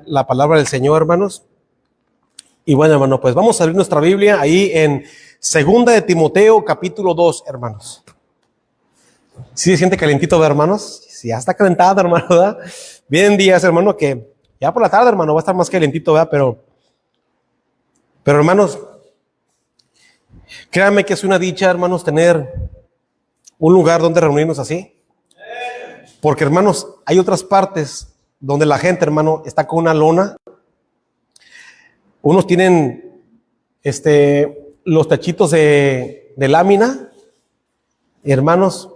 La palabra del Señor, hermanos. Y bueno, hermano, pues vamos a abrir nuestra Biblia ahí en Segunda de Timoteo, capítulo 2, hermanos. ¿Sí se siente calentito, hermanos? Sí, ya está calentada, hermano, ¿verdad? Vienen días, hermano, que ya por la tarde, hermano, va a estar más calentito, ¿verdad? Pero hermanos, créanme que es una dicha, hermanos, tener un lugar donde reunirnos así. Porque, hermanos, hay otras partes donde la gente, hermano, está con una lona. Unos tienen los tachitos de lámina. Y, hermanos,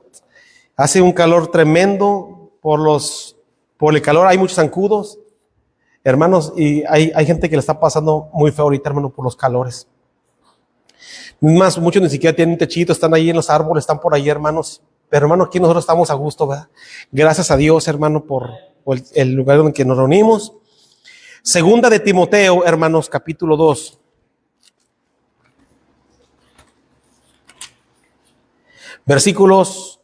hace un calor tremendo por el calor. Hay muchos zancudos, hermanos, y hay gente que le está pasando muy feo ahorita, hermano, por los calores. Más, muchos ni siquiera tienen un techito, están ahí en los árboles, están por ahí, hermanos. Pero, hermano, aquí nosotros estamos a gusto, ¿verdad? Gracias a Dios, hermano, por el lugar en que nos reunimos. Segunda de Timoteo, hermanos, capítulo 2. Versículos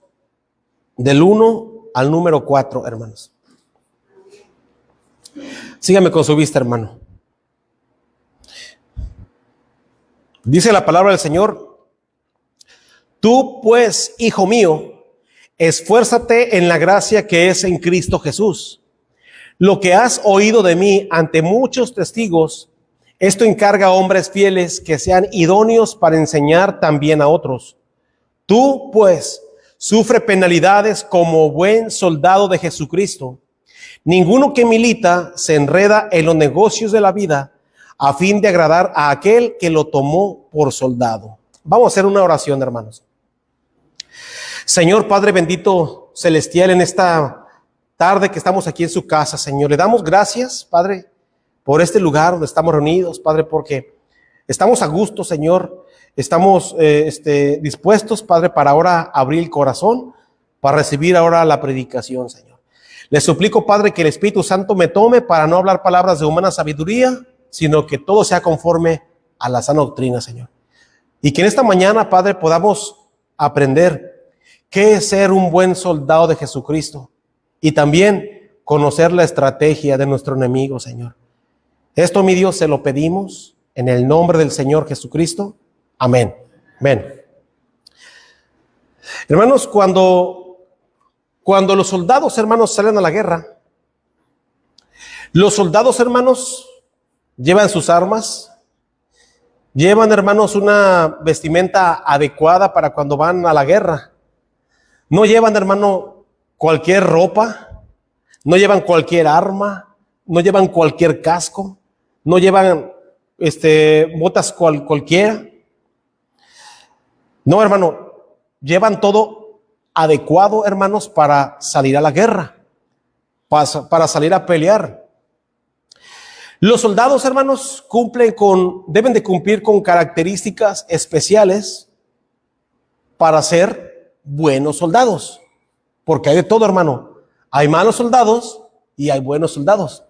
del 1 al número 4, hermanos. Sígame con su vista, hermano. Dice la palabra del Señor: Tú, pues, hijo mío, esfuérzate en la gracia que es en Cristo Jesús. Lo que has oído de mí ante muchos testigos, esto encarga a hombres fieles que sean idóneos para enseñar también a otros. Tú, pues, sufre penalidades como buen soldado de Jesucristo. Ninguno que milita se enreda en los negocios de la vida a fin de agradar a aquel que lo tomó por soldado. Vamos a hacer una oración, hermanos. Señor Padre bendito celestial, en esta tarde que estamos aquí en su casa, Señor, le damos gracias, Padre, por este lugar donde estamos reunidos, Padre, porque estamos a gusto, Señor. Estamos dispuestos, Padre, para ahora abrir el corazón, para recibir ahora la predicación, Señor. Le suplico, Padre, que el Espíritu Santo me tome para no hablar palabras de humana sabiduría, sino que todo sea conforme a la sana doctrina, Señor. Y que en esta mañana, Padre, podamos aprender qué es ser un buen soldado de Jesucristo y también conocer la estrategia de nuestro enemigo, Señor. Esto, mi Dios, se lo pedimos en el nombre del Señor Jesucristo. Amén. Amén. Hermanos, cuando los soldados, hermanos, salen a la guerra, los soldados, hermanos, llevan sus armas, llevan, hermanos, una vestimenta adecuada para cuando van a la guerra. No llevan, hermano, cualquier ropa, no llevan cualquier arma, no llevan cualquier casco, no llevan botas cualquiera. No, hermano, llevan todo adecuado, hermanos, para salir a la guerra, para salir a pelear. Los soldados, hermanos, deben de cumplir con características especiales para ser buenos soldados, porque hay de todo, hermano. Hay malos soldados y hay buenos soldados.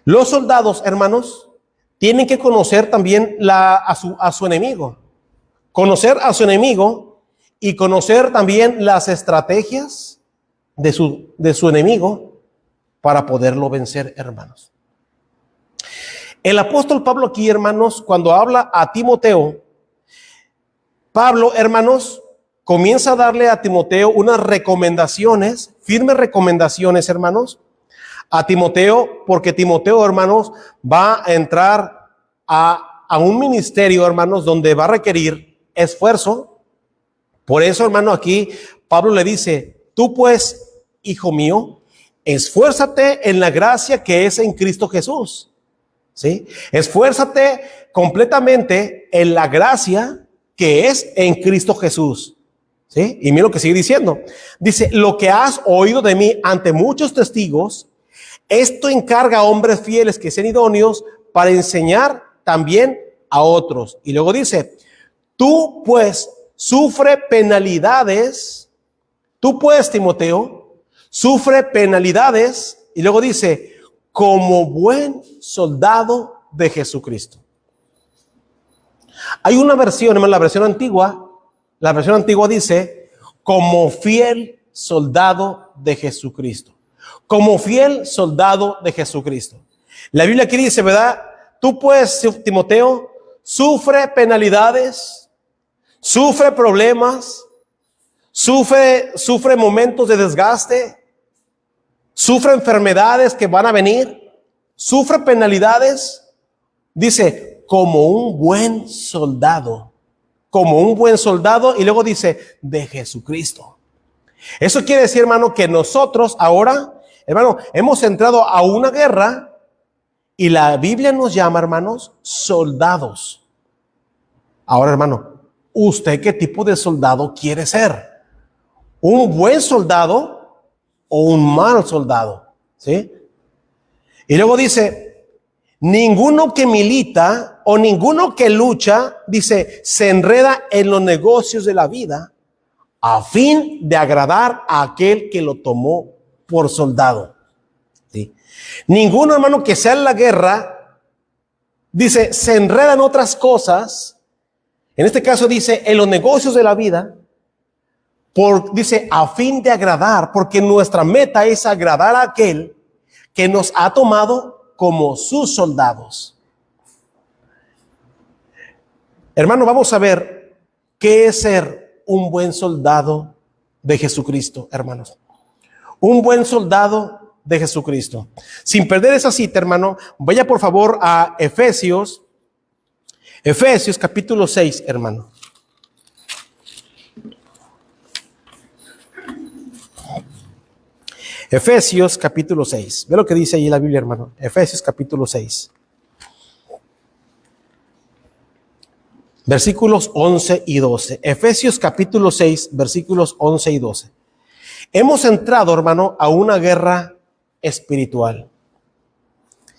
Los soldados, hermanos, tienen que conocer también a su enemigo. Conocer a su enemigo y conocer también las estrategias de su enemigo para poderlo vencer, hermanos. El apóstol Pablo aquí, hermanos, cuando habla a Timoteo, Pablo, hermanos, comienza a darle a Timoteo unas recomendaciones, firmes recomendaciones, hermanos, a Timoteo, porque Timoteo, hermanos, va a entrar a un ministerio, hermanos, donde va a requerir esfuerzo. Por eso, hermano, aquí Pablo le dice: tú, pues, hijo mío, esfuérzate en la gracia que es en Cristo Jesús. ¿Sí? Esfuérzate completamente en la gracia que es en Cristo Jesús. ¿Sí? Y mira lo que sigue diciendo. Dice: lo que has oído de mí ante muchos testigos, esto encarga a hombres fieles que sean idóneos para enseñar también a otros. Y luego dice: tú, pues, sufre penalidades. Tú, pues, Timoteo, sufre penalidades. Y luego dice: como buen soldado de Jesucristo. Hay una versión, hermano, la versión antigua dice: como fiel soldado de Jesucristo. como fiel soldado de Jesucristo. La Biblia aquí dice, ¿verdad? Tú puedes, Timoteo, sufre penalidades, sufre problemas, sufre momentos de desgaste, sufre enfermedades que van a venir, sufre penalidades, dice, como un buen soldado, y luego dice, de Jesucristo. Eso quiere decir, hermano, que nosotros ahora, hermano, hemos entrado a una guerra y la Biblia nos llama, hermanos, soldados. Ahora, hermano, ¿usted qué tipo de soldado quiere ser? ¿Un buen soldado o un mal soldado? ¿Sí? Y luego dice, ninguno que milita o ninguno que lucha, dice, se enreda en los negocios de la vida a fin de agradar a aquel que lo tomó por soldado. ¿Sí? Ninguno, hermano, que sea en la guerra, dice, se enreda en otras cosas. En este caso dice, en los negocios de la vida, dice, a fin de agradar, porque nuestra meta es agradar a aquel que nos ha tomado como sus soldados. Hermano, vamos a ver qué es ser un buen soldado de Jesucristo, hermanos. Un buen soldado de Jesucristo. Sin perder esa cita, hermano, vaya por favor a Efesios capítulo 6, hermano. Efesios capítulo 6. Ve lo que dice ahí la Biblia, hermano. Efesios capítulo 6. Versículos 11 y 12. Efesios capítulo 6, versículos 11 y 12. Hemos entrado, hermano, a una guerra espiritual.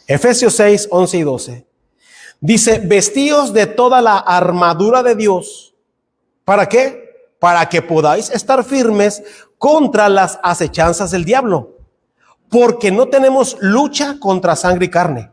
Efesios 6, 11 y 12. Dice, vestíos de toda la armadura de Dios. ¿Para qué? Para que podáis estar firmes contra las acechanzas del diablo. Porque no tenemos lucha contra sangre y carne,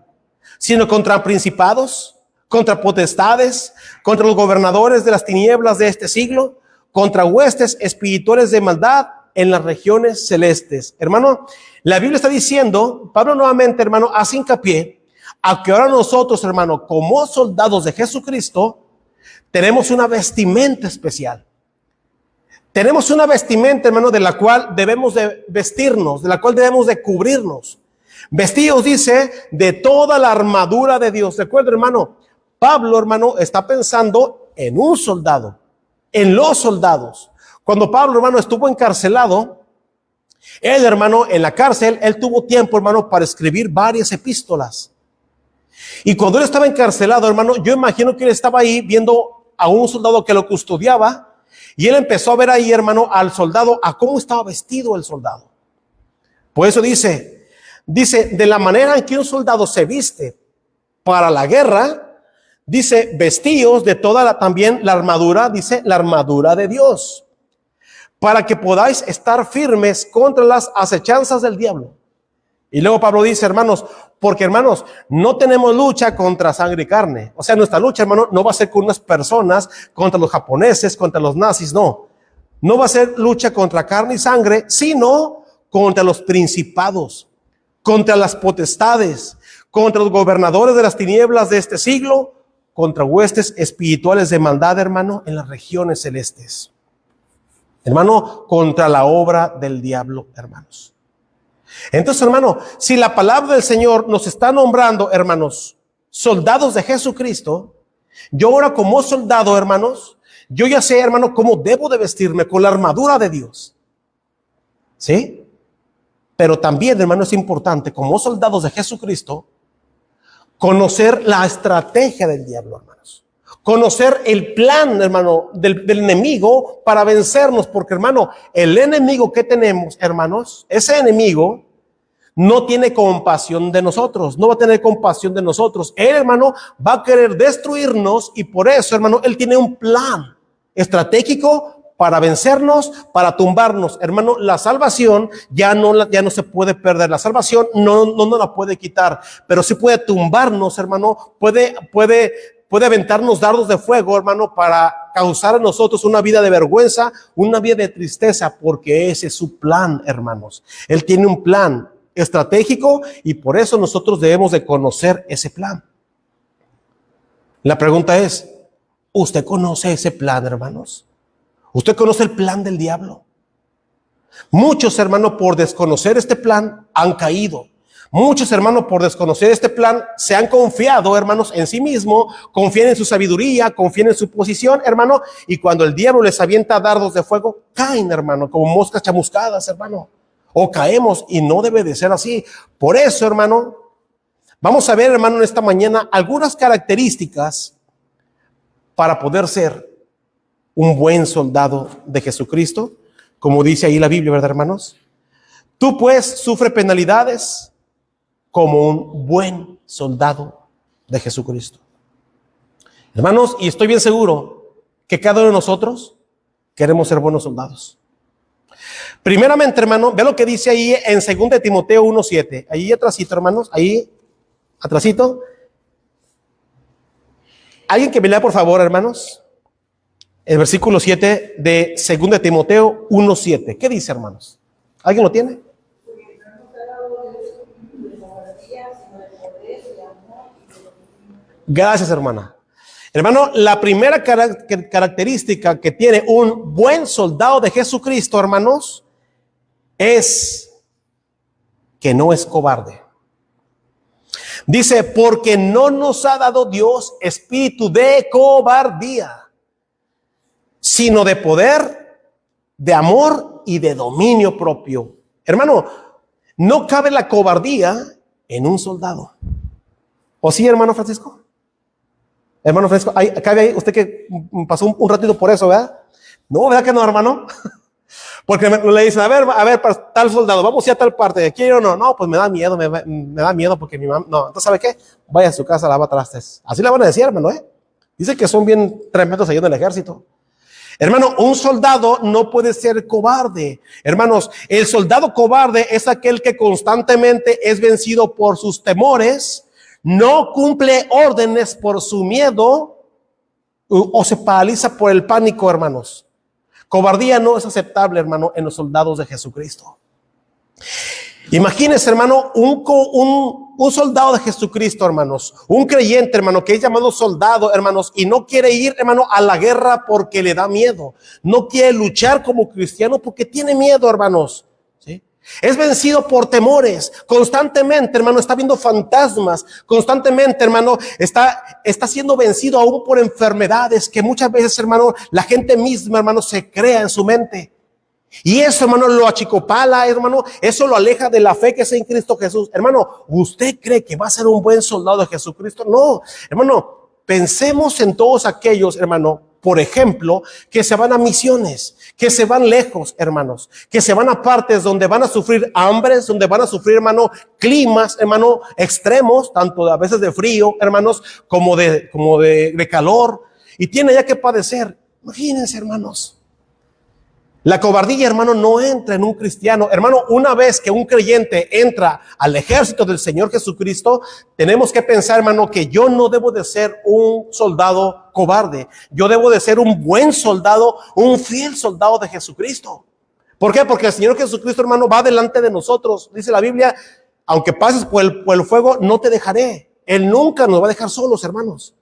sino contra principados, contra potestades, contra los gobernadores de las tinieblas de este siglo, contra huestes espirituales de maldad en las regiones celestes. Hermano, la Biblia está diciendo, Pablo nuevamente, hermano, hace hincapié a que ahora nosotros, hermano, como soldados de Jesucristo, tenemos una vestimenta especial. Tenemos una vestimenta, hermano, de la cual debemos de vestirnos, de la cual debemos de cubrirnos. Vestidos, dice, de toda la armadura de Dios. Recuerda, hermano, Pablo, hermano, está pensando en un soldado, en los soldados. Cuando Pablo, hermano, estuvo encarcelado, él, hermano, en la cárcel, él tuvo tiempo, hermano, para escribir varias epístolas. Y cuando él estaba encarcelado, hermano, yo imagino que él estaba ahí viendo a un soldado que lo custodiaba. Y él empezó a ver ahí, hermano, al soldado, a cómo estaba vestido el soldado. Por eso dice, de la manera en que un soldado se viste para la guerra, dice, vestíos de toda también la armadura, dice, la armadura de Dios, para que podáis estar firmes contra las acechanzas del diablo. Y luego Pablo dice, hermanos, porque hermanos, no tenemos lucha contra sangre y carne. O sea, nuestra lucha, hermano, no va a ser con unas personas, contra los japoneses, contra los nazis, no. No va a ser lucha contra carne y sangre, sino contra los principados, contra las potestades, contra los gobernadores de las tinieblas de este siglo, contra huestes espirituales de maldad, hermano, en las regiones celestes. Hermano, contra la obra del diablo, hermanos. Entonces, hermano, si la palabra del Señor nos está nombrando, hermanos, soldados de Jesucristo, yo ahora como soldado, hermanos, yo ya sé, hermano, cómo debo de vestirme con la armadura de Dios. ¿Sí? Pero también, hermano, es importante, como soldados de Jesucristo, conocer la estrategia del diablo, hermanos. Conocer el plan, hermano, del enemigo para vencernos. Porque, hermano, el enemigo que tenemos, hermanos, ese enemigo no tiene compasión de nosotros. No va a tener compasión de nosotros. Él, hermano, va a querer destruirnos. Y por eso, hermano, él tiene un plan estratégico para vencernos, para tumbarnos. Hermano, la salvación ya no se puede perder. La salvación no la puede quitar. Pero sí puede tumbarnos, hermano. Puede aventarnos dardos de fuego, hermano, para causar a nosotros una vida de vergüenza, una vida de tristeza, porque ese es su plan, hermanos. Él tiene un plan estratégico, y por eso nosotros debemos de conocer ese plan. La pregunta es, ¿usted conoce ese plan, hermanos? ¿Usted conoce el plan del diablo? Muchos, hermanos, por desconocer este plan han caído. Muchos, hermanos, por desconocer este plan se han confiado, hermanos, en sí mismo, confían en su sabiduría, confían en su posición, hermano, y cuando el diablo les avienta dardos de fuego, caen, hermano, como moscas chamuscadas, hermano, o caemos, y no debe de ser así. Por eso, hermano, vamos a ver, hermano, en esta mañana algunas características para poder ser un buen soldado de Jesucristo, como dice ahí la Biblia, ¿verdad, hermanos? Tú, pues, sufre penalidades como un buen soldado de Jesucristo. Hermanos, y estoy bien seguro que cada uno de nosotros queremos ser buenos soldados. Primeramente, hermano, ve lo que dice ahí en 2 Timoteo 1:7. Ahí atrásito, hermanos, ahí atrásito. Alguien que me lea, por favor, hermanos, el versículo 7 de 2 Timoteo 1:7. ¿Qué dice, hermanos? ¿Alguien lo tiene? Gracias, hermana. Hermano, la primera característica que tiene un buen soldado de Jesucristo, hermanos, es que no es cobarde. Dice, porque no nos ha dado Dios espíritu de cobardía, sino de poder, de amor y de dominio propio. Hermano, no cabe la cobardía en un soldado. ¿O sí, hermano Francisco? Hermano Francisco, cabe ahí, usted que pasó un ratito por eso, ¿verdad? No, ¿verdad que no, hermano? Porque le dicen, a ver, para tal soldado, vamos a tal parte, ¿quiere o no? No, pues me da miedo, me da miedo porque mi mamá, no, entonces, ¿sabe qué? Vaya a su casa, lava trastes. Así le van a decir, hermano, ¿eh? Dice que son bien tremendos allá en el ejército. Hermano, un soldado no puede ser cobarde. Hermanos, el soldado cobarde es aquel que constantemente es vencido por sus temores, no cumple órdenes por su miedo o se paraliza por el pánico, hermanos. Cobardía no es aceptable, hermano, en los soldados de Jesucristo. Imagínense, hermano, un soldado de Jesucristo, hermanos, un creyente, hermano, que es llamado soldado, hermanos, y no quiere ir, hermano, a la guerra porque le da miedo. No quiere luchar como cristiano porque tiene miedo, hermanos. ¿Sí? Es vencido por temores. Constantemente, hermano, está viendo fantasmas. Constantemente, hermano, está siendo vencido aún por enfermedades que muchas veces, hermano, la gente misma, hermano, se crea en su mente. Y eso, hermano, lo achicopala, hermano, eso lo aleja de la fe que es en Cristo Jesús. Hermano, ¿usted cree que va a ser un buen soldado de Jesucristo? No, hermano, pensemos en todos aquellos, hermano, por ejemplo, que se van a misiones, que se van lejos, hermanos, que se van a partes donde van a sufrir hambres, donde van a sufrir, hermano, climas, hermano, extremos, tanto a veces de frío, hermanos, como de calor, y tiene ya que padecer. Imagínense, hermanos. La cobardía, hermano, no entra en un cristiano. Hermano, una vez que un creyente entra al ejército del Señor Jesucristo, tenemos que pensar, hermano, que yo no debo de ser un soldado cobarde. Yo debo de ser un buen soldado, un fiel soldado de Jesucristo. ¿Por qué? Porque el Señor Jesucristo, hermano, va delante de nosotros. Dice la Biblia, aunque pases por el fuego, no te dejaré. Él nunca nos va a dejar solos, hermanos.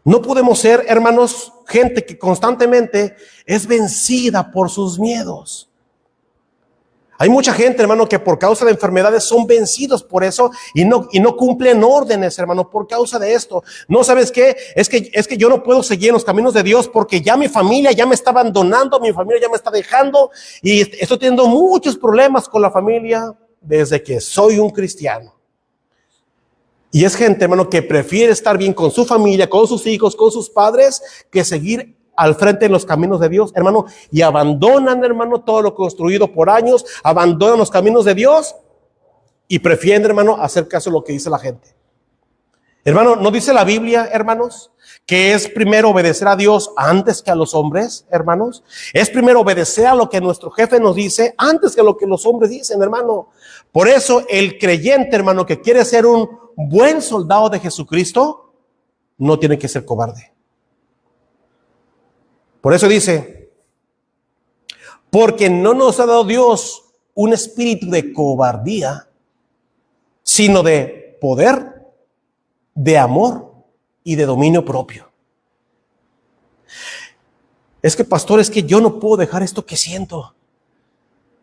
No podemos ser, hermanos, gente que constantemente es vencida por sus miedos. Hay mucha gente, hermano, que por causa de enfermedades son vencidos por eso y no cumplen órdenes, hermano, por causa de esto. No, ¿sabes qué? Es que yo no puedo seguir en los caminos de Dios porque ya mi familia ya me está abandonando, mi familia ya me está dejando y estoy teniendo muchos problemas con la familia desde que soy un cristiano. Y es gente, hermano, que prefiere estar bien con su familia, con sus hijos, con sus padres, que seguir al frente en los caminos de Dios, hermano. Y abandonan, hermano, todo lo construido por años, abandonan los caminos de Dios y prefieren, hermano, hacer caso de lo que dice la gente. Hermano, ¿no dice la Biblia, hermanos, que es primero obedecer a Dios antes que a los hombres, hermanos? Es primero obedecer a lo que nuestro jefe nos dice antes que lo que los hombres dicen, hermano. Por eso el creyente, hermano, que quiere ser un buen soldado de Jesucristo, no tiene que ser cobarde. Por eso dice, porque no nos ha dado Dios un espíritu de cobardía, sino de poder, de amor y de dominio propio. Es que, pastor, es que yo no puedo dejar esto que siento.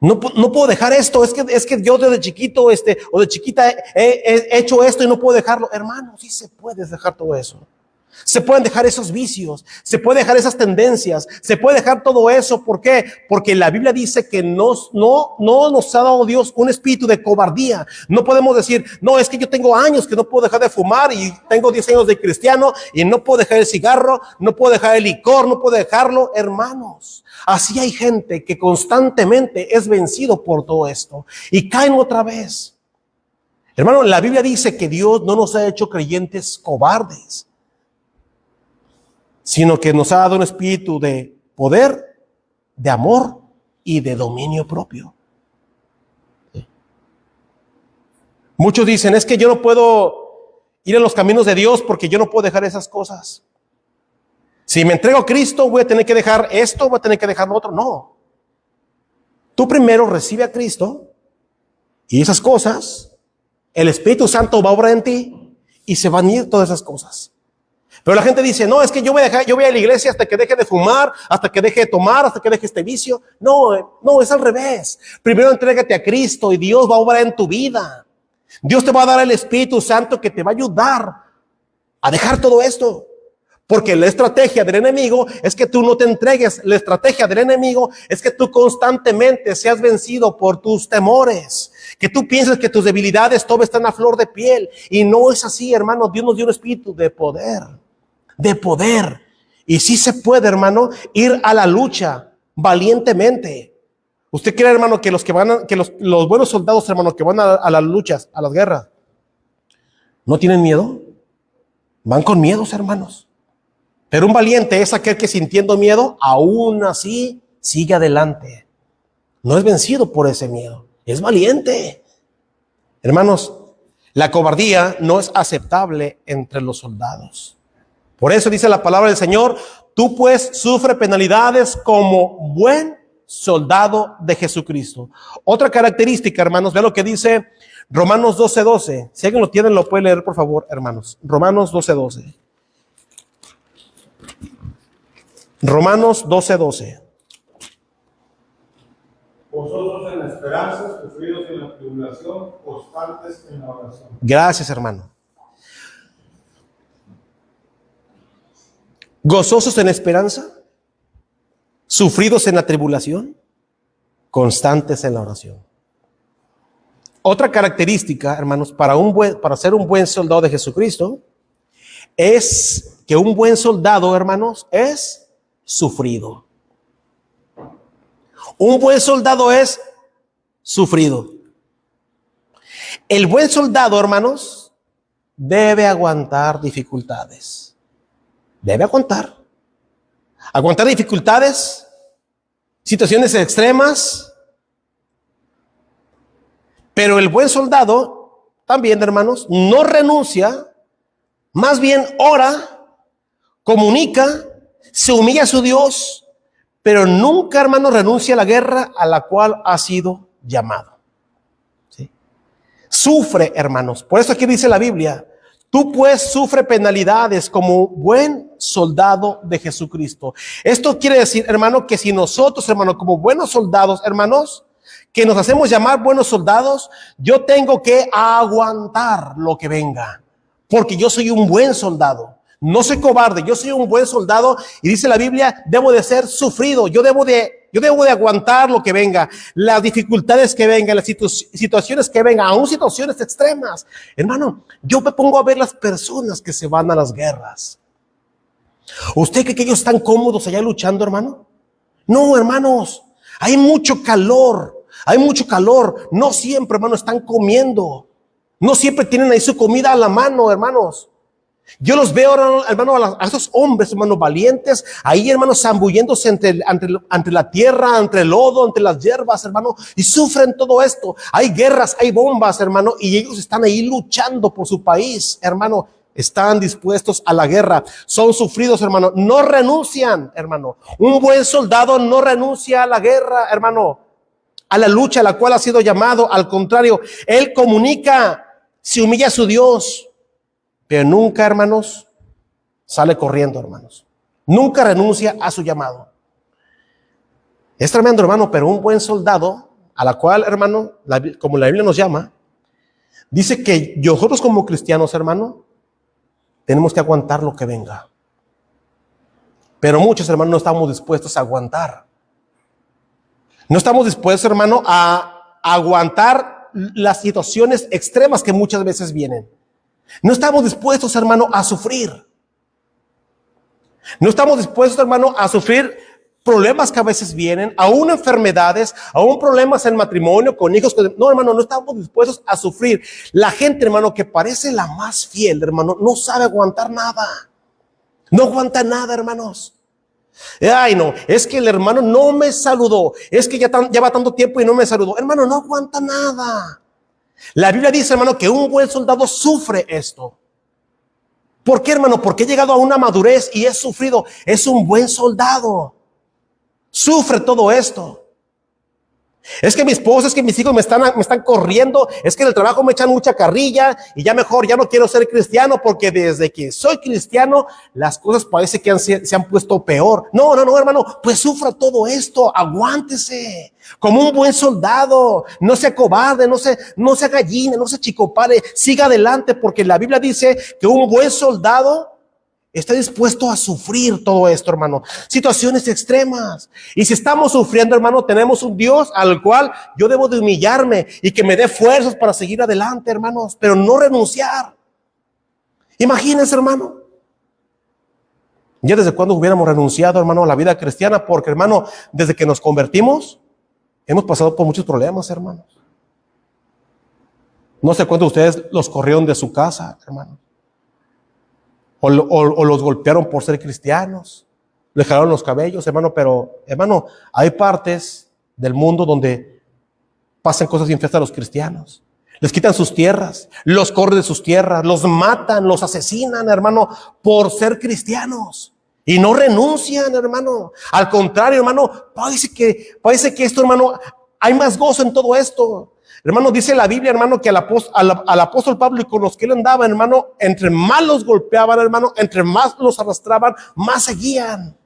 No puedo dejar esto. Es que yo desde chiquito o de chiquita he hecho esto y no puedo dejarlo. Hermano, sí se puede dejar todo eso. Se pueden dejar esos vicios, se puede dejar esas tendencias, se puede dejar todo eso. ¿Por qué? Porque la Biblia dice que no nos ha dado Dios un espíritu de cobardía. No podemos decir, no, es que yo tengo años que no puedo dejar de fumar y tengo 10 años de cristiano y no puedo dejar el cigarro, no puedo dejar el licor, no puedo dejarlo. Hermanos, así hay gente que constantemente es vencido por todo esto y caen otra vez. Hermano, la Biblia dice que Dios no nos ha hecho creyentes cobardes, sino que nos ha dado un espíritu de poder, de amor y de dominio propio. Muchos dicen, es que yo no puedo ir en los caminos de Dios porque yo no puedo dejar esas cosas. Si me entrego a Cristo, voy a tener que dejar esto, voy a tener que dejar lo otro. No. Tú primero recibe a Cristo y esas cosas, el Espíritu Santo va a obrar en ti y se van a ir todas esas cosas. Pero la gente dice, no, es que yo voy a la iglesia hasta que deje de fumar, hasta que deje de tomar, hasta que deje este vicio. No, es al revés. Primero entrégate a Cristo y Dios va a obrar en tu vida. Dios te va a dar el Espíritu Santo que te va a ayudar a dejar todo esto. Porque la estrategia del enemigo es que tú no te entregues. La estrategia del enemigo es que tú constantemente seas vencido por tus temores. Que tú pienses que tus debilidades todo están a flor de piel. Y no es así, hermano. Dios nos dio un espíritu de poder. De poder. Y sí se puede, hermano, ir a la lucha valientemente. ¿Usted cree, hermano, que los buenos soldados, hermano, que van a las luchas, a las guerras, no tienen miedo? Van con miedos, hermanos. Pero un valiente es aquel que, sintiendo miedo, aún así sigue adelante. No es vencido por ese miedo, es valiente. Hermanos, la cobardía no es aceptable entre los soldados. Por eso dice la palabra del Señor, tú pues sufre penalidades como buen soldado de Jesucristo. Otra característica, hermanos, vea lo que dice Romanos 12:12. Si alguien lo tiene, lo puede leer, por favor, hermanos. Romanos 12:12. Romanos 12:12. Vosotros en la esperanza, sufridos en la tribulación, constantes en la oración. Gracias, hermano. Gozosos en esperanza, sufridos en la tribulación, constantes en la oración. Otra característica, hermanos, para ser un buen soldado de Jesucristo, es que un buen soldado, hermanos, es sufrido. Un buen soldado es sufrido. El buen soldado, hermanos, debe aguantar dificultades. Debe aguantar dificultades, situaciones extremas. Pero el buen soldado también, hermanos, no renuncia, más bien ora, comunica, se humilla a su Dios, pero nunca, hermanos, renuncia a la guerra a la cual ha sido llamado. ¿Sí? Sufre, hermanos. Por eso aquí dice la Biblia, tú pues sufre penalidades como buen soldado de Jesucristo. Esto quiere decir, hermano, que si nosotros, hermano, como buenos soldados, hermanos, que nos hacemos llamar buenos soldados, yo tengo que aguantar lo que venga, porque yo soy un buen soldado. No soy cobarde, yo soy un buen soldado y dice la Biblia, debo de ser sufrido, yo debo de aguantar lo que venga, las dificultades que vengan, las situaciones que vengan, aún situaciones extremas. Hermano, yo me pongo a ver las personas que se van a las guerras. ¿Usted cree que ellos están cómodos allá luchando, hermano? No, hermanos, hay mucho calor, no siempre, hermano, están comiendo, no siempre tienen ahí su comida a la mano, hermanos. Yo los veo, hermano, a esos hombres, hermano, valientes, ahí, hermano, zambulléndose entre la tierra, entre el lodo, entre las hierbas, hermano, y sufren todo esto. Hay guerras, hay bombas, hermano, y ellos están ahí luchando por su país, hermano. Están dispuestos a la guerra, son sufridos, hermano, no renuncian, hermano. Un buen soldado no renuncia a la guerra, hermano. a la lucha a la cual ha sido llamado. Al contrario, él comunica, se humilla a su Dios, pero nunca, hermanos, sale corriendo, hermanos. Nunca renuncia a su llamado. Es tremendo, hermano, pero un buen soldado, a la cual, hermano, como la Biblia nos llama, dice que nosotros como cristianos, hermano, tenemos que aguantar lo que venga. Pero muchos, hermanos, no estamos dispuestos a aguantar. No estamos dispuestos, hermano, a aguantar las situaciones extremas que muchas veces vienen. No estamos dispuestos, hermano, a sufrir. No estamos dispuestos, hermano, a sufrir problemas que a veces vienen, aún enfermedades, aún problemas en matrimonio, con hijos. No, hermano, no estamos dispuestos a sufrir. La gente, hermano, que parece la más fiel, hermano, no sabe aguantar nada. No aguanta nada, hermanos. Ay, no, es que el hermano no me saludó. Es que ya va tanto tiempo y no me saludó. Hermano, no aguanta nada. La Biblia dice, hermano, que un buen soldado sufre esto. ¿Por qué, hermano? Porque he llegado a una madurez y he sufrido. Es un buen soldado. Sufre todo esto. Es que mi esposa, es que mis hijos me están corriendo, es que en el trabajo me echan mucha carrilla y ya mejor, ya no quiero ser cristiano porque desde que soy cristiano las cosas parece que se han puesto peor. No, hermano, pues sufra todo esto, aguántese como un buen soldado, no sea cobarde, no sea gallina, no sea chicopare, siga adelante, porque la Biblia dice que un buen soldado está dispuesto a sufrir todo esto, hermano. Situaciones extremas. Y si estamos sufriendo, hermano, tenemos un Dios al cual yo debo de humillarme y que me dé fuerzas para seguir adelante, hermanos, pero no renunciar. Imagínense, hermano. Ya desde cuándo hubiéramos renunciado, hermano, a la vida cristiana, porque, hermano, desde que nos convertimos, hemos pasado por muchos problemas, hermanos. No sé cuántos de ustedes los corrieron de su casa, hermano. O los golpearon por ser cristianos, les jalaron los cabellos, hermano, pero, hermano, hay partes del mundo donde pasan cosas bien feas a los cristianos. Les quitan sus tierras, los corren de sus tierras, los matan, los asesinan, hermano, por ser cristianos. Y no renuncian, hermano. Al contrario, hermano, parece que esto, hermano, hay más gozo en todo esto. Hermano, dice la Biblia, hermano, que al apóstol Pablo y con los que él andaba, hermano, entre más los golpeaban, hermano, entre más los arrastraban, más seguían.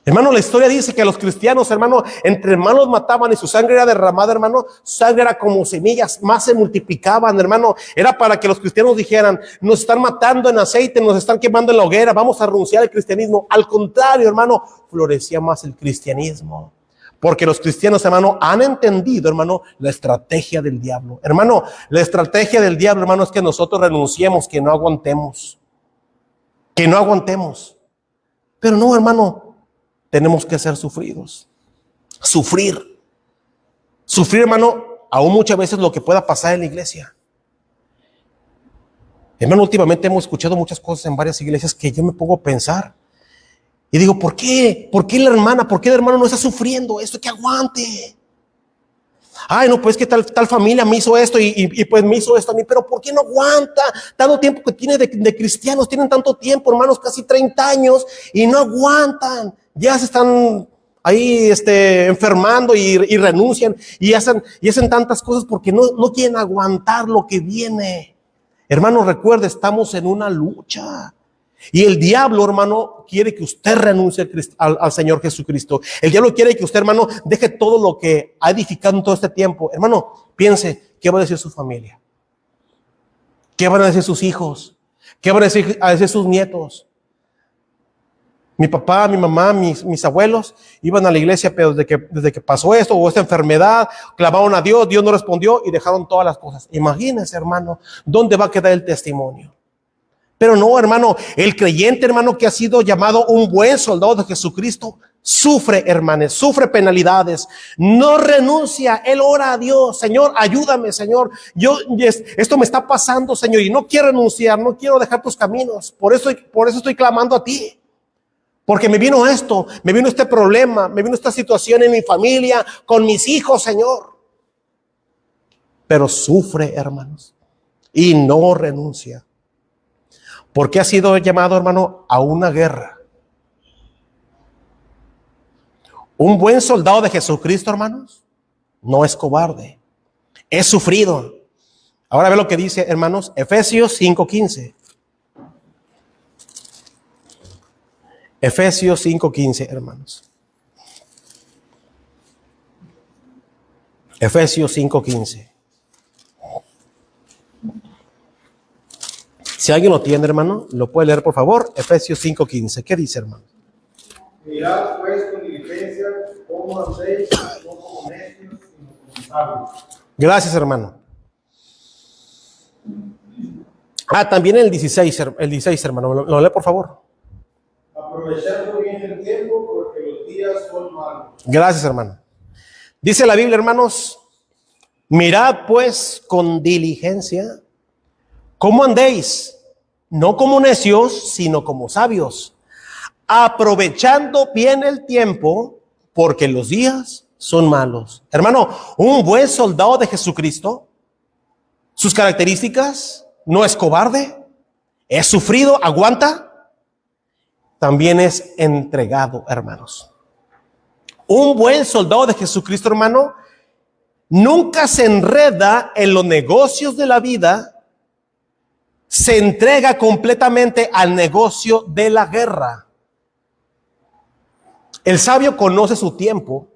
Hermano, la historia dice que a los cristianos, hermano, entre más los mataban y su sangre era derramada, hermano, su sangre era como semillas, más se multiplicaban, hermano. Era para que los cristianos dijeran, nos están matando en aceite, nos están quemando en la hoguera, vamos a renunciar al cristianismo. Al contrario, hermano, florecía más el cristianismo. Porque los cristianos, hermano, han entendido, hermano, la estrategia del diablo. Hermano, la estrategia del diablo, hermano, es que nosotros renunciemos, que no aguantemos. Que no aguantemos. Pero no, hermano, tenemos que ser sufridos. Sufrir. Sufrir, hermano, aún muchas veces lo que pueda pasar en la iglesia. Hermano, últimamente hemos escuchado muchas cosas en varias iglesias que yo me pongo a pensar. Y digo, ¿por qué? ¿Por qué la hermana? ¿Por qué el hermano no está sufriendo esto? Que aguante. Ay, no, pues que tal familia me hizo esto y pues me hizo esto a mí. Pero ¿por qué no aguanta? Tanto tiempo que tiene de cristianos, tienen tanto tiempo, hermanos, casi 30 años y no aguantan. Ya se están ahí enfermando y renuncian y hacen tantas cosas porque no quieren aguantar lo que viene. Hermano, recuerde, estamos en una lucha. Y el diablo, hermano, quiere que usted renuncie al Señor Jesucristo. El diablo quiere que usted, hermano, deje todo lo que ha edificado en todo este tiempo. Hermano, piense, ¿qué va a decir su familia? ¿Qué van a decir sus hijos? ¿Qué van a decir sus nietos? Mi papá, mi mamá, mis abuelos iban a la iglesia, pero desde que pasó esto o esta enfermedad, clamaron a Dios, Dios no respondió y dejaron todas las cosas. Imagínense, hermano, ¿dónde va a quedar el testimonio? Pero no, hermano, el creyente, hermano, que ha sido llamado un buen soldado de Jesucristo, sufre, hermanos, sufre penalidades, no renuncia, él ora a Dios, Señor, ayúdame, Señor, esto me está pasando, Señor, y no quiero renunciar, no quiero dejar tus caminos, por eso estoy clamando a ti, porque me vino este problema, me vino esta situación en mi familia, con mis hijos, Señor, pero sufre, hermanos, y no renuncia. Porque ha sido llamado, hermano, a una guerra. Un buen soldado de Jesucristo, hermanos, no es cobarde, es sufrido. Ahora ve lo que dice, hermanos, Efesios 5:15. Efesios 5:15, hermanos. Efesios 5:15. Si alguien lo tiene, hermano, lo puede leer, por favor. Efesios 5:15. ¿Qué dice, hermano? Mirad pues con diligencia cómo hacéis, no como necios, sino como sabios. Gracias, hermano. También el 16, hermano. Lo lee, por favor. Aprovechando bien el tiempo, porque los días son malos. Gracias, hermano. Dice la Biblia, hermanos, mirad pues con diligencia cómo andéis, no como necios, sino como sabios, aprovechando bien el tiempo, porque los días son malos. Hermano, un buen soldado de Jesucristo, sus características, no es cobarde, es sufrido, aguanta, también es entregado, hermanos. Un buen soldado de Jesucristo, hermano, nunca se enreda en los negocios de la vida, se entrega completamente al negocio de la guerra. El sabio conoce su tiempo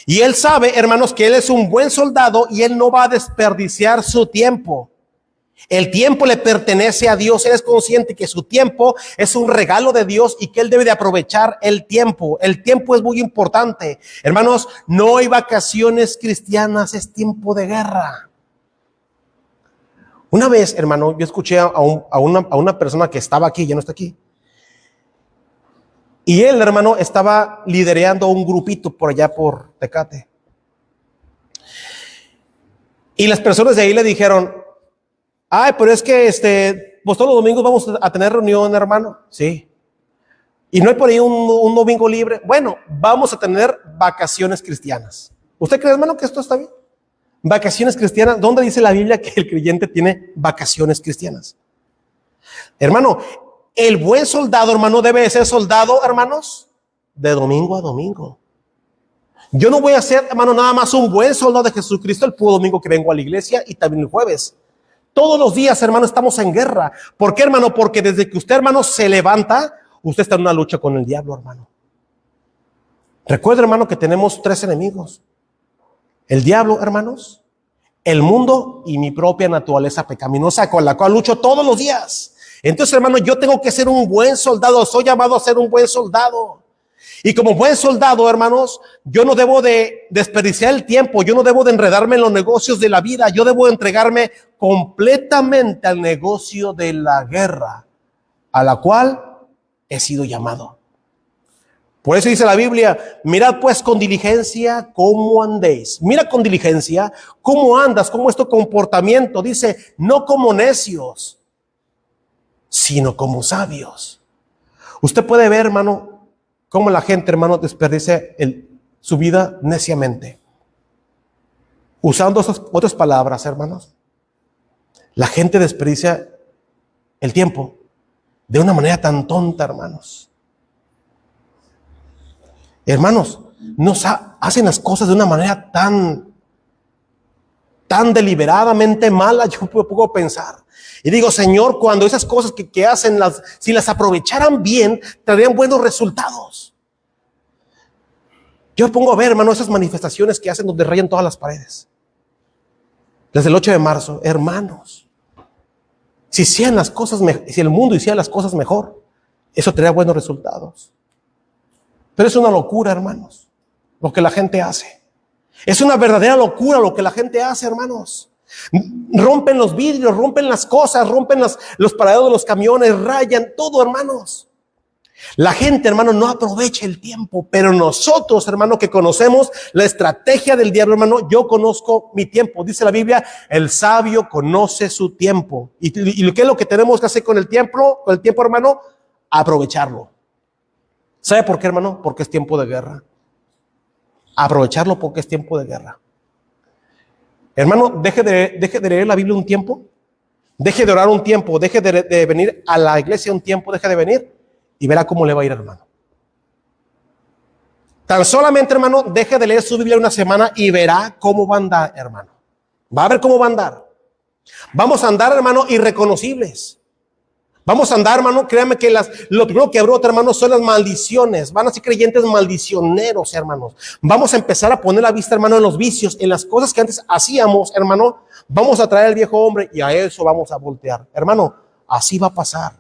y él sabe, hermanos, que él es un buen soldado y él no va a desperdiciar su tiempo. El tiempo le pertenece a Dios. Él es consciente que su tiempo es un regalo de Dios y que él debe de aprovechar el tiempo. El tiempo es muy importante. Hermanos, no hay vacaciones cristianas, es tiempo de guerra. Una vez, hermano, yo escuché a una persona que estaba aquí, ya no está aquí. Y él, hermano, estaba liderando un grupito por allá por Tecate. Y las personas de ahí le dijeron: ay, pero es que pues todos los domingos vamos a tener reunión, hermano. Sí. Y no hay por ahí un domingo libre. Bueno, vamos a tener vacaciones cristianas. ¿Usted cree, hermano, que esto está bien? Vacaciones cristianas. ¿Dónde dice la Biblia que el creyente tiene vacaciones cristianas? Hermano, el buen soldado, hermano, debe ser soldado, hermanos, de domingo a domingo. Yo no voy a ser, hermano, nada más un buen soldado de Jesucristo el puro domingo que vengo a la iglesia y también el jueves. Todos los días, hermano, estamos en guerra. ¿Por qué, hermano? Porque desde que usted, hermano, se levanta, usted está en una lucha con el diablo, hermano. Recuerda, hermano, que tenemos 3 enemigos. El diablo, hermanos, el mundo y mi propia naturaleza pecaminosa con la cual lucho todos los días. Entonces, hermano, yo tengo que ser un buen soldado. Soy llamado a ser un buen soldado. Y como buen soldado, hermanos, yo no debo de desperdiciar el tiempo, yo no debo de enredarme en los negocios de la vida, yo debo de entregarme completamente al negocio de la guerra, a la cual he sido llamado. Por eso dice la Biblia: mirad pues con diligencia cómo andéis. Mira con diligencia cómo andas, cómo es tu comportamiento. Dice, no como necios, sino como sabios. Usted puede ver, hermano, cómo la gente, hermano, desperdicia su vida neciamente. Usando esas otras palabras, hermanos, la gente desperdicia el tiempo de una manera tan tonta, hermanos. Hermanos, hacen las cosas de una manera tan deliberadamente mala, yo puedo pensar. Y digo, Señor, cuando esas cosas que hacen, si las aprovecharan bien, traerían buenos resultados. Yo pongo a ver, hermano, esas manifestaciones que hacen donde rayan todas las paredes. Desde el 8 de marzo, hermanos, si el mundo hiciera las cosas mejor, eso traería buenos resultados. Pero es una locura, hermanos, lo que la gente hace. Es una verdadera locura lo que la gente hace, hermanos. Rompen los vidrios, rompen las cosas, rompen los paraderos de los camiones, rayan todo, hermanos. La gente, hermano, no aprovecha el tiempo, pero nosotros, hermano, que conocemos la estrategia del diablo, hermano, yo conozco mi tiempo. Dice la Biblia, el sabio conoce su tiempo. ¿Y qué es lo que tenemos que hacer con el tiempo, hermano? Aprovecharlo. ¿Sabe por qué, hermano? Porque es tiempo de guerra. Aprovecharlo porque es tiempo de guerra. Hermano, deje de leer la Biblia un tiempo, deje de orar un tiempo, deje de venir a la iglesia un tiempo, deje de venir y verá cómo le va a ir, hermano. Tan solamente, hermano, deje de leer su Biblia una semana y verá cómo va a andar, hermano. Va a ver cómo va a andar. Vamos a andar, hermano, irreconocibles. Vamos a andar, hermano, créanme que lo primero que brota, hermano, son las maldiciones. Van a ser creyentes maldicioneros, hermanos. Vamos a empezar a poner la vista, hermano, en los vicios, en las cosas que antes hacíamos, hermano. Vamos a traer al viejo hombre y a eso vamos a voltear. Hermano, así va a pasar.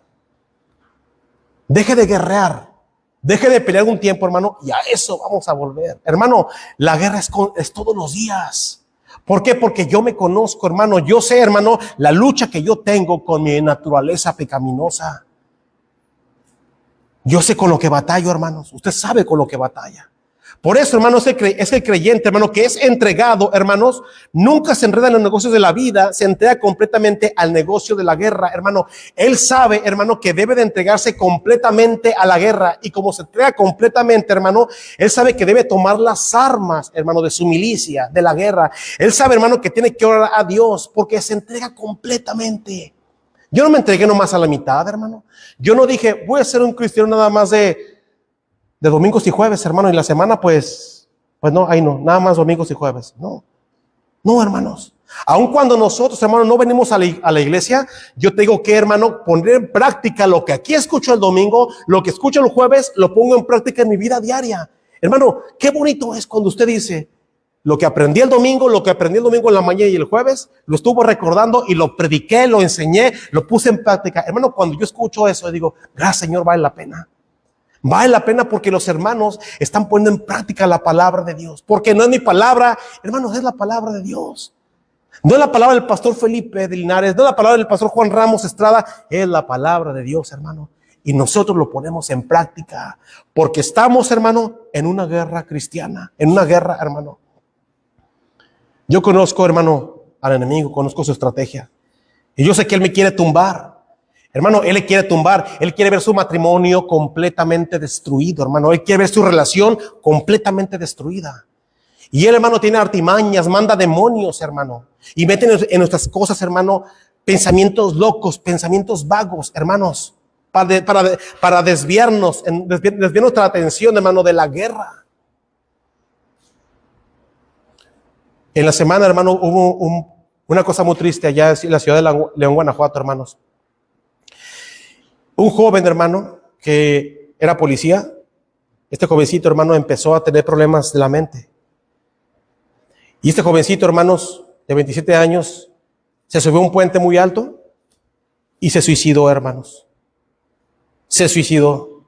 Deje de guerrear. Deje de pelear un tiempo, hermano, y a eso vamos a volver. Hermano, la guerra es todos los días. ¿Por qué? Porque yo me conozco, hermano. Yo sé, hermano, la lucha que yo tengo con mi naturaleza pecaminosa. Yo sé con lo que batallo, hermanos. Usted sabe con lo que batalla. Por eso, hermano, es el creyente, hermano, que es entregado, hermanos, nunca se enreda en los negocios de la vida, se entrega completamente al negocio de la guerra, hermano. Él sabe, hermano, que debe de entregarse completamente a la guerra, y como se entrega completamente, hermano, él sabe que debe tomar las armas, hermano, de su milicia, de la guerra. Él sabe, hermano, que tiene que orar a Dios porque se entrega completamente. Yo no me entregué nomás a la mitad, hermano. Yo no dije, voy a ser un cristiano nada más de domingos y jueves, hermano, y la semana pues no, ahí no, nada más domingos y jueves. No, hermanos. Aun cuando nosotros, hermano, no venimos a la iglesia, yo tengo que, hermano, poner en práctica lo que aquí escucho el domingo, lo que escucho el jueves, lo pongo en práctica en mi vida diaria. Hermano, qué bonito es cuando usted dice, lo que aprendí el domingo en la mañana y el jueves, lo estuvo recordando y lo prediqué, lo enseñé, lo puse en práctica. Hermano, cuando yo escucho eso, digo, gracias, Señor, vale la pena. Vale la pena porque los hermanos están poniendo en práctica la palabra de Dios. Porque no es mi palabra, hermanos, es la palabra de Dios. No es la palabra del pastor Felipe de Linares, no es la palabra del pastor Juan Ramos Estrada, es la palabra de Dios, hermano. Y nosotros lo ponemos en práctica porque estamos, hermano, en una guerra cristiana, en una guerra, hermano. Yo conozco, hermano, al enemigo, conozco su estrategia. Y yo sé que él me quiere tumbar. Hermano, él le quiere tumbar, él quiere ver su matrimonio completamente destruido, hermano. Él quiere ver su relación completamente destruida. Y él, hermano, tiene artimañas, manda demonios, hermano. Y mete en nuestras cosas, hermano, pensamientos locos, pensamientos vagos, hermanos, para desviarnos, desviar nuestra atención, hermano, de la guerra. En la semana, hermano, hubo una cosa muy triste allá en la ciudad de León, Guanajuato, hermanos. Un joven, hermano, que era policía, este jovencito, hermano, empezó a tener problemas de la mente. Y este jovencito, hermanos, de 27 años, se subió a un puente muy alto y se suicidó, hermanos. Se suicidó.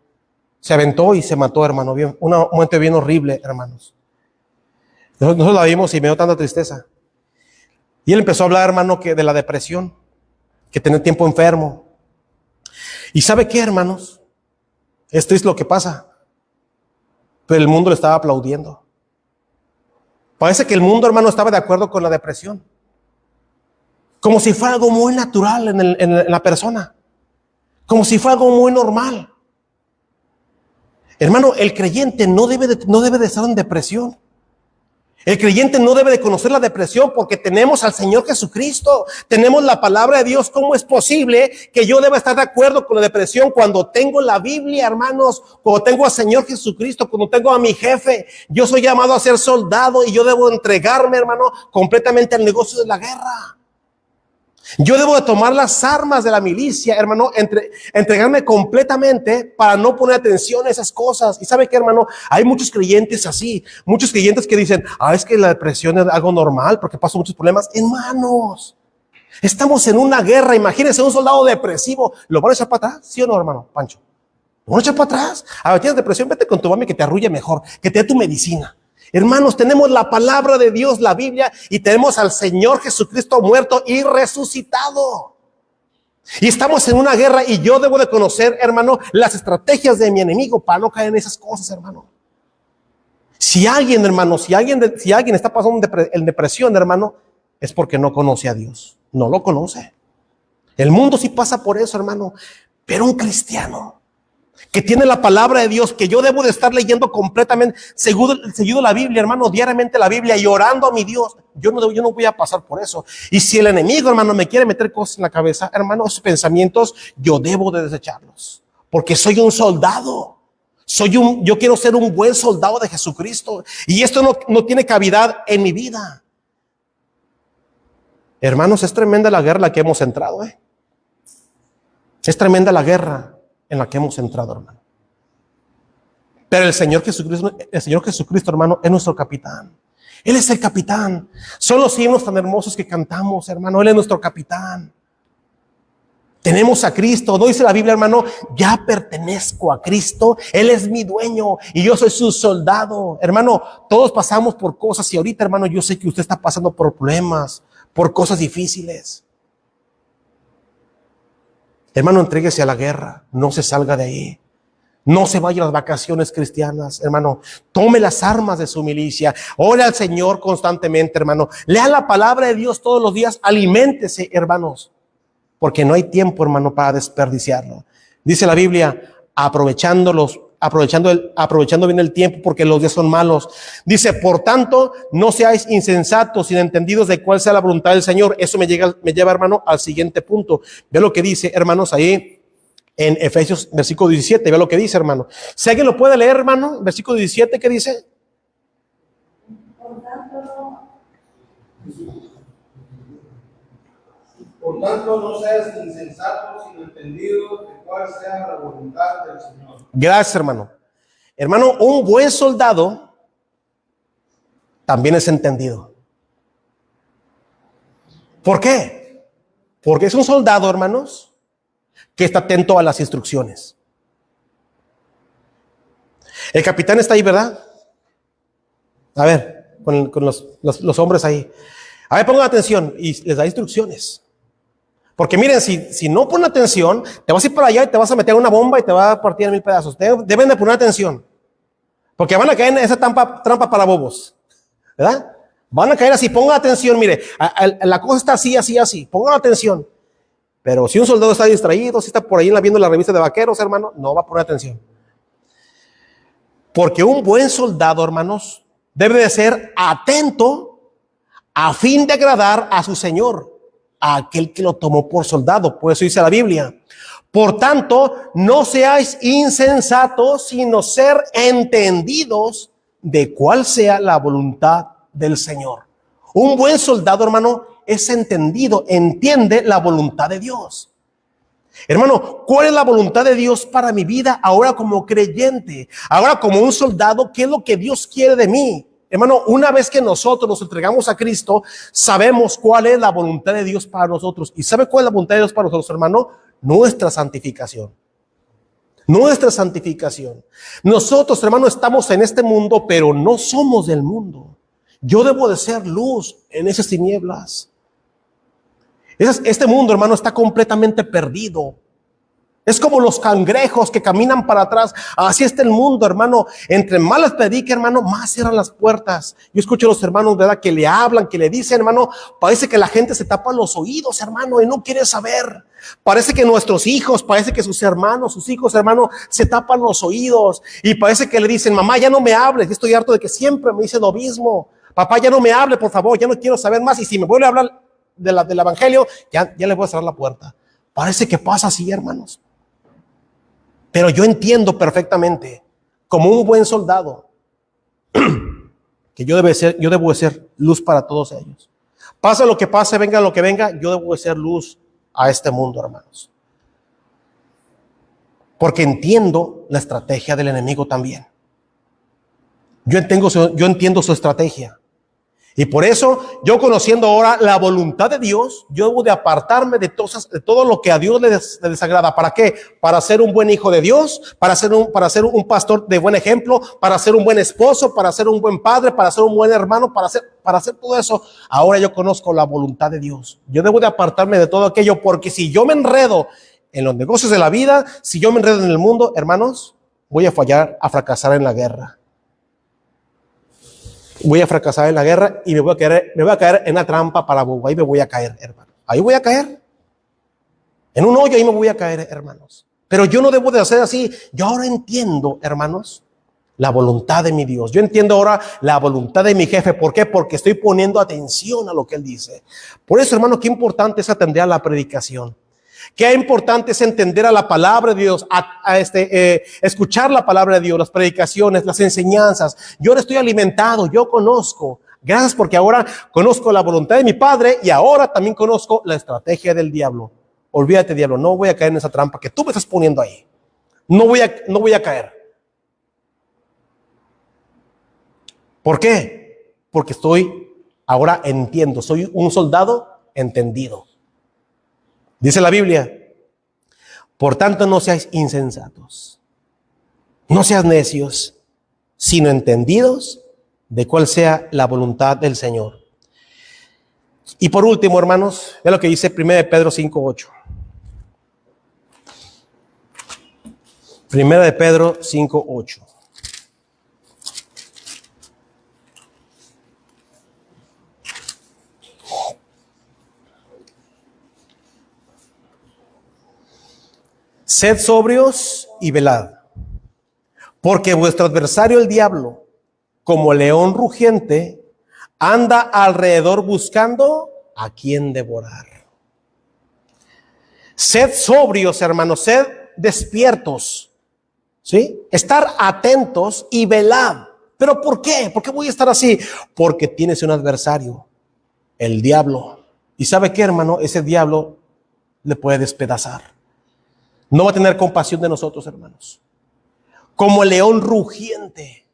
Se aventó y se mató, hermano. Un muerte bien horrible, hermanos. Nosotros la vimos y me dio tanta tristeza. Y él empezó a hablar, hermano, que de la depresión, que tenía tiempo enfermo. ¿Y sabe qué, hermanos? Esto es lo que pasa. Pero el mundo le estaba aplaudiendo. Parece que el mundo, hermano, estaba de acuerdo con la depresión. Como si fuera algo muy natural en la persona. Como si fuera algo muy normal. Hermano, el creyente no debe de estar en depresión. El creyente no debe de conocer la depresión porque tenemos al Señor Jesucristo, tenemos la palabra de Dios. ¿Cómo es posible que yo deba estar de acuerdo con la depresión cuando tengo la Biblia, hermanos? Cuando tengo al Señor Jesucristo, cuando tengo a mi jefe. Yo soy llamado a ser soldado y yo debo entregarme, hermano, completamente al negocio de la guerra. Yo debo de tomar las armas de la milicia, hermano, entregarme completamente para no poner atención a esas cosas. Y ¿sabe qué, hermano? Hay muchos creyentes así, muchos creyentes que dicen, es que la depresión es algo normal porque paso muchos problemas. Hermanos, estamos en una guerra. Imagínense un soldado depresivo. ¿Lo van a echar para atrás? ¿Sí o no, hermano Pancho? ¿Lo van a echar para atrás? A ver, tienes depresión, vete con tu mami que te arrulle mejor, que te dé tu medicina. Hermanos, tenemos la palabra de Dios, la Biblia, y tenemos al Señor Jesucristo muerto y resucitado. Y estamos en una guerra y yo debo de conocer, hermano, las estrategias de mi enemigo para no caer en esas cosas, hermano. Si alguien, hermano, si alguien está pasando en depresión, hermano, es porque no conoce a Dios. No lo conoce. El mundo sí pasa por eso, hermano, pero un cristiano que tiene la palabra de Dios, que yo debo de estar leyendo completamente, seguido la Biblia, hermano, diariamente la Biblia y orando a mi Dios, yo no voy a pasar por eso. Y si el enemigo, hermano, me quiere meter cosas en la cabeza, hermano, esos pensamientos, yo debo de desecharlos, porque soy un soldado. Yo quiero ser un buen soldado de Jesucristo. Y esto no tiene cavidad en mi vida. Hermanos, es tremenda la guerra en la que hemos entrado, Es tremenda la guerra en la que hemos entrado, hermano. Pero el Señor Jesucristo, hermano, es nuestro capitán. Él es el capitán. Son los himnos tan hermosos que cantamos, hermano. Él es nuestro capitán. Tenemos a Cristo. ¿No dice la Biblia, hermano? Ya pertenezco a Cristo. Él es mi dueño y yo soy su soldado. Hermano, todos pasamos por cosas y ahorita, hermano, yo sé que usted está pasando por problemas, por cosas difíciles. Hermano, entréguese a la guerra. No se salga de ahí. No se vaya a las vacaciones cristianas, hermano. Tome las armas de su milicia. Ore al Señor constantemente, hermano. Lea la palabra de Dios todos los días. Aliméntese, hermanos. Porque no hay tiempo, hermano, para desperdiciarlo. Dice la Biblia, aprovechando bien el tiempo, porque los días son malos. Dice, por tanto, no seáis insensatos, sino entendidos de cuál sea la voluntad del Señor. Eso me lleva, hermano, al siguiente punto. Ve lo que dice, hermanos, ahí en Efesios, versículo 17. Ve lo que dice, hermano. Si alguien lo puede leer, hermano, versículo 17, ¿qué dice? Por tanto, no seas insensato, sino entendido de cuál sea la voluntad del Señor. Gracias, hermano. Hermano, un buen soldado también es entendido. ¿Por qué? Porque es un soldado, hermanos, que está atento a las instrucciones. El capitán está ahí, ¿verdad? A ver, con los hombres ahí. A ver, pongan atención y les da instrucciones. Porque miren, si no ponen atención, te vas a ir para allá y te vas a meter una bomba y te va a partir en 1000 pedazos. Deben de poner atención. Porque van a caer en esa trampa para bobos. ¿Verdad? Van a caer así. Pongan atención, mire. La cosa está así, así, así. Pongan atención. Pero si un soldado está distraído, si está por ahí viendo la revista de vaqueros, hermano, no va a poner atención. Porque un buen soldado, hermanos, debe de ser atento a fin de agradar a su Señor, a aquel que lo tomó por soldado. Por eso dice la Biblia. Por tanto, no seáis insensatos, sino ser entendidos de cuál sea la voluntad del Señor. Un buen soldado, hermano, es entendido, entiende la voluntad de Dios. Hermano, ¿cuál es la voluntad de Dios para mi vida ahora como creyente? Ahora como un soldado, ¿qué es lo que Dios quiere de mí? Hermano, una vez que nosotros nos entregamos a Cristo, sabemos cuál es la voluntad de Dios para nosotros. ¿Y sabe cuál es la voluntad de Dios para nosotros, hermano? Nuestra santificación. Nuestra santificación. Nosotros, hermano, estamos en este mundo, pero no somos del mundo. Yo debo de ser luz en esas tinieblas. Este mundo, hermano, está completamente perdido. Es como los cangrejos que caminan para atrás. Así está el mundo, hermano. Entre más les predique, hermano, más cierran las puertas. Yo escucho a los hermanos, ¿verdad? Que le hablan, que le dicen, hermano, parece que la gente se tapa los oídos, hermano, y no quiere saber. Parece que nuestros hijos, parece que sus hermanos, sus hijos, hermano, se tapan los oídos. Y parece que le dicen, mamá, ya no me hables. Yo estoy harto de que siempre me dice lo mismo. Papá, ya no me hable, por favor, ya no quiero saber más. Y si me vuelve a hablar del evangelio, ya le voy a cerrar la puerta. Parece que pasa así, hermanos. Pero yo entiendo perfectamente, como un buen soldado, que yo debo de ser luz para todos ellos. Pasa lo que pase, venga lo que venga, yo debo de ser luz a este mundo, hermanos. Porque entiendo la estrategia del enemigo también. Yo entiendo su estrategia. Y por eso, yo conociendo ahora la voluntad de Dios, yo debo de apartarme de todo lo que a Dios le desagrada. ¿Para qué? Para ser un buen hijo de Dios, para ser un pastor de buen ejemplo, para ser un buen esposo, para ser un buen padre, para ser un buen hermano, para hacer todo eso. Ahora yo conozco la voluntad de Dios. Yo debo de apartarme de todo aquello, porque si yo me enredo en los negocios de la vida, si yo me enredo en el mundo, hermanos, voy a fracasar en la guerra. Voy a fracasar en la guerra y me voy a caer en una trampa para bobo. Ahí me voy a caer, hermano. Ahí voy a caer. En un hoyo ahí me voy a caer, hermanos. Pero yo no debo de hacer así. Yo ahora entiendo, hermanos, la voluntad de mi Dios. Yo entiendo ahora la voluntad de mi jefe. ¿Por qué? Porque estoy poniendo atención a lo que él dice. Por eso, hermano, qué importante es atender a la predicación. Qué importante es entender a la palabra de Dios, escuchar la palabra de Dios, las predicaciones, las enseñanzas. Yo ahora estoy alimentado, yo conozco. Gracias porque ahora conozco la voluntad de mi Padre y ahora también conozco la estrategia del diablo. Olvídate, diablo, no voy a caer en esa trampa que tú me estás poniendo ahí. No voy a caer. ¿Por qué? Porque ahora entiendo, soy un soldado entendido. Dice la Biblia, por tanto no seáis insensatos, no seas necios, sino entendidos de cuál sea la voluntad del Señor. Y por último, hermanos, es lo que dice 1 Pedro 5:8. 1 Pedro 5:8. Sed sobrios y velad, porque vuestro adversario el diablo, como león rugiente, anda alrededor buscando a quien devorar. Sed sobrios, hermanos, sed despiertos, ¿sí? Estar atentos y velad. ¿Pero por qué? ¿Por qué voy a estar así? Porque tienes un adversario, el diablo. ¿Y sabe qué, hermano? Ese diablo le puede despedazar. No va a tener compasión de nosotros, hermanos. Como león rugiente,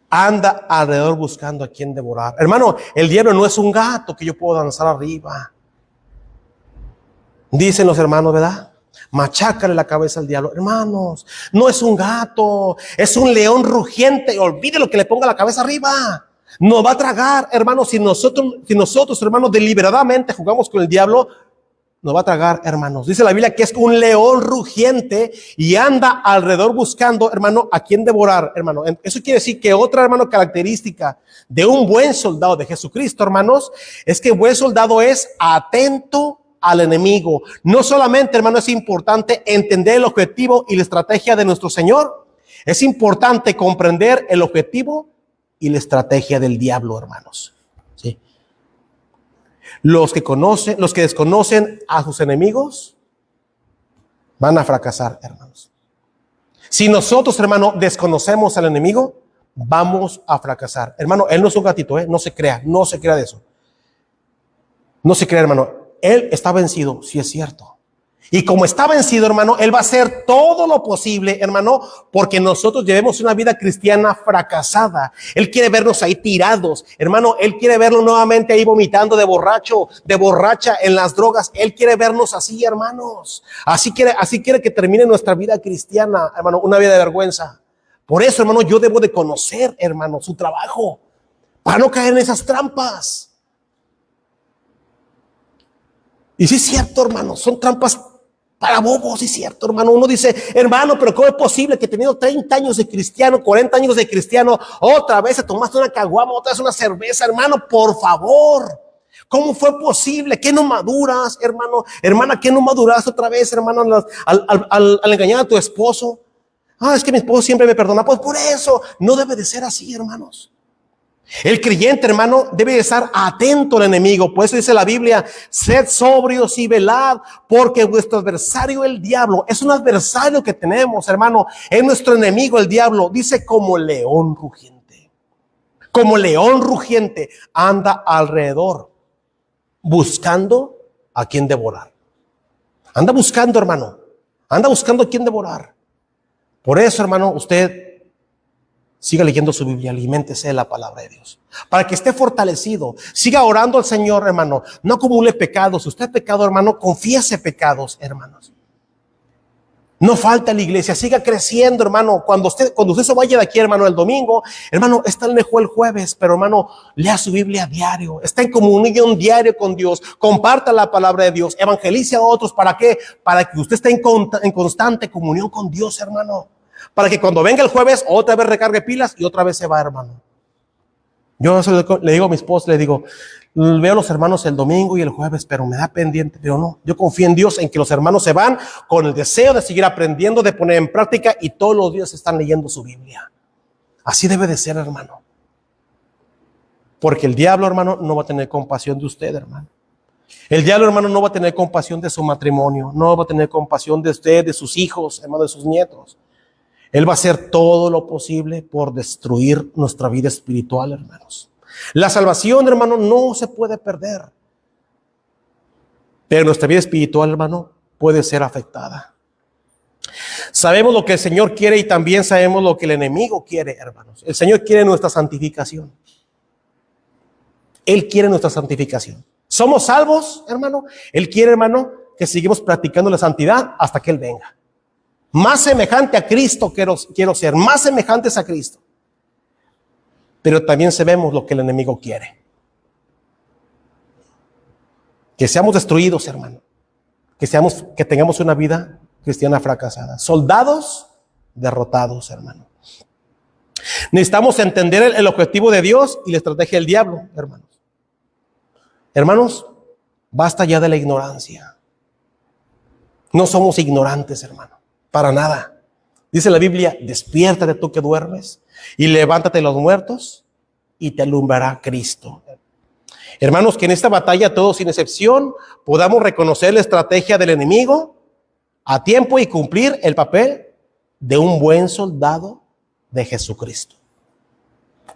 anda alrededor buscando a quien devorar. Hermano, el diablo no es un gato que yo puedo danzar arriba. Dicen los hermanos, ¿verdad? Machácale la cabeza al diablo. Hermanos, no es un gato, es un león rugiente. Olvide lo que le ponga la cabeza arriba. Nos va a tragar, hermanos. Si nosotros, hermanos, deliberadamente jugamos con el diablo, nos va a tragar, hermanos. Dice la Biblia que es un león rugiente y anda alrededor buscando, hermano, a quien devorar, hermano. Eso quiere decir que otra, hermano, característica de un buen soldado de Jesucristo, hermanos, es que un buen soldado es atento al enemigo. No solamente, hermano, es importante entender el objetivo y la estrategia de nuestro Señor, es importante comprender el objetivo y la estrategia del diablo, hermanos. ¿Sí? Los que desconocen a sus enemigos van a fracasar, hermanos. Si nosotros, hermano, desconocemos al enemigo, vamos a fracasar. Hermano, él no es un gatito, no se crea de eso. No se crea, hermano. Él está vencido, sí es cierto. Y como está vencido, hermano, él va a hacer todo lo posible, hermano, porque nosotros llevemos una vida cristiana fracasada. Él quiere vernos ahí tirados, hermano. Él quiere vernos nuevamente ahí vomitando de borracho, de borracha en las drogas. Él quiere vernos así, hermanos. Así quiere que termine nuestra vida cristiana, hermano, una vida de vergüenza. Por eso, hermano, yo debo de conocer, hermano, su trabajo para no caer en esas trampas. Y sí es cierto, hermano, son trampas para bobos, sí es cierto, hermano. Uno dice, hermano, pero ¿cómo es posible que teniendo 30 años de cristiano, 40 años de cristiano, otra vez te tomaste una caguama, otra vez una cerveza? Hermano, por favor, ¿cómo fue posible? ¿Qué no maduras, hermano? Hermana, ¿qué no maduraste otra vez, hermano, al engañar a tu esposo? Es que mi esposo siempre me perdona. Pues por eso, no debe de ser así, hermanos. El creyente, hermano, debe estar atento al enemigo. Por eso dice la Biblia, sed sobrios y velad, porque vuestro adversario, el diablo, es un adversario que tenemos, hermano. Es nuestro enemigo, el diablo. Dice como león rugiente. Como león rugiente anda alrededor buscando a quien devorar. Anda buscando, hermano. Anda buscando a quien devorar. Por eso, hermano, usted siga leyendo su Biblia, aliméntese de la palabra de Dios, para que esté fortalecido. Siga orando al Señor, hermano. No acumule pecados. Si usted ha pecado, hermano, confiese pecados, hermanos. No falta la iglesia, siga creciendo, hermano. Cuando usted se vaya de aquí, hermano, el domingo, hermano, está lejos el jueves, pero hermano, lea su Biblia diario. Está en comunión diario con Dios. Comparta la palabra de Dios. Evangelice a otros. ¿Para qué? Para que usted esté en constante comunión con Dios, hermano. Para que cuando venga el jueves, otra vez recargue pilas y otra vez se va, hermano. Yo le digo a mi esposa, le digo, veo a los hermanos el domingo y el jueves, pero me da pendiente. Pero no, yo confío en Dios, en que los hermanos se van con el deseo de seguir aprendiendo, de poner en práctica, y todos los días están leyendo su Biblia. Así debe de ser, hermano. Porque el diablo, hermano, no va a tener compasión de usted, hermano. El diablo, hermano, no va a tener compasión de su matrimonio, no va a tener compasión de usted, de sus hijos, hermano, de sus nietos. Él va a hacer todo lo posible por destruir nuestra vida espiritual, hermanos. La salvación, hermano, no se puede perder. Pero nuestra vida espiritual, hermano, puede ser afectada. Sabemos lo que el Señor quiere y también sabemos lo que el enemigo quiere, hermanos. El Señor quiere nuestra santificación. Él quiere nuestra santificación. ¿Somos salvos, hermano? Él quiere, hermano, que sigamos practicando la santidad hasta que Él venga. Más semejante a Cristo quiero ser, más semejantes a Cristo. Pero también sabemos lo que el enemigo quiere. Que seamos destruidos, hermano. Que tengamos una vida cristiana fracasada. Soldados derrotados, hermano. Necesitamos entender el objetivo de Dios y la estrategia del diablo, hermanos. Hermanos, basta ya de la ignorancia. No somos ignorantes, hermano. Para nada. Dice la Biblia, despiértate tú que duermes y levántate de los muertos y te alumbrará Cristo. Hermanos, que en esta batalla todos sin excepción podamos reconocer la estrategia del enemigo a tiempo y cumplir el papel de un buen soldado de Jesucristo.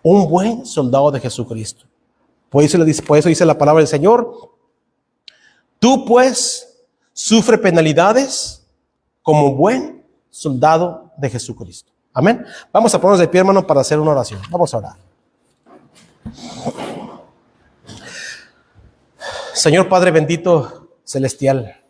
Un buen soldado de Jesucristo. Por eso dice la palabra del Señor. Tú pues sufre penalidades como buen soldado de Jesucristo. Amén. Vamos a ponernos de pie, hermano, para hacer una oración. Vamos a orar. Señor Padre bendito celestial,